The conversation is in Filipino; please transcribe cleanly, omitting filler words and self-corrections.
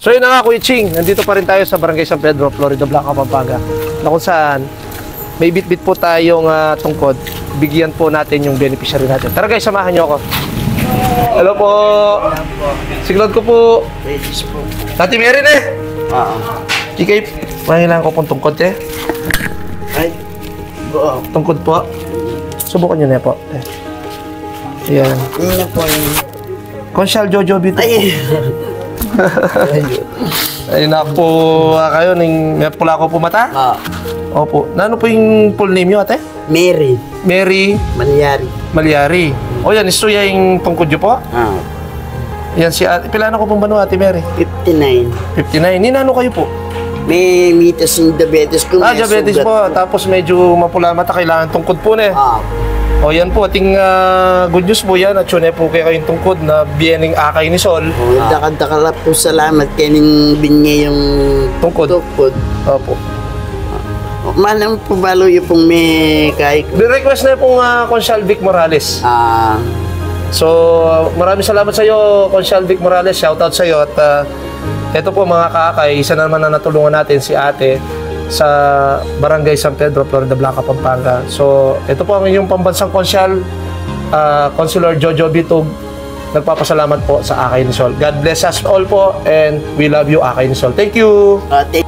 So yun na nga, Kuya Ching, nandito pa rin tayo sa Barangay San Pedro, Florida Blanca, Pampanga, na kung saan may bit-bit po tayong tungkod. Bigyan po natin yung beneficiary natin. Tara guys, samahan nyo ako. Hello po. Siglod ko po. Tati Merin eh. Kikay, mahilang ko pong tungkod eh. Ay, tungkod po. Subukan nyo na po. Ayan. yun na po yun. Consyal Jojo Bito. Ay, Ayun na po kayo, may pula ko po mata. Opo. Ano po yung full name nyo ate? Mary, Mary Malyari. Malyari. O yan, istuya yung tungkod nyo po. Yan si ate. Pilano ko pong bano ate Mary? 59. 59. Ninano kayo po? May mitas ng diabetes ko. may Diabetes sugat. po. Tapos medyo mapula mata. Kailangan tungkod po na eh. O yan po, ating good news po yan at yun po kayo kayong tungkod na biyening akay ni Sol. Dakad-dakala po salamat kaning binye yung Tungkod. tukod. Opo. Manang po balo yung pong may kahit. Request na pong Consyal Vic Morales. So, maraming salamat sa iyo, Consyal Vic Morales. Shoutout sa iyo at ito po mga kakay, isa na naman na natulungan natin si ate sa Barangay San Pedro, Florida Blanca, Pampanga. So, ito po ang inyong pambansang konsyal, Consular Jojo Bitug. Nagpapasalamat po sa Akay ni Sol. God bless us all po and we love you, Akay ni Sol. Thank you! Thank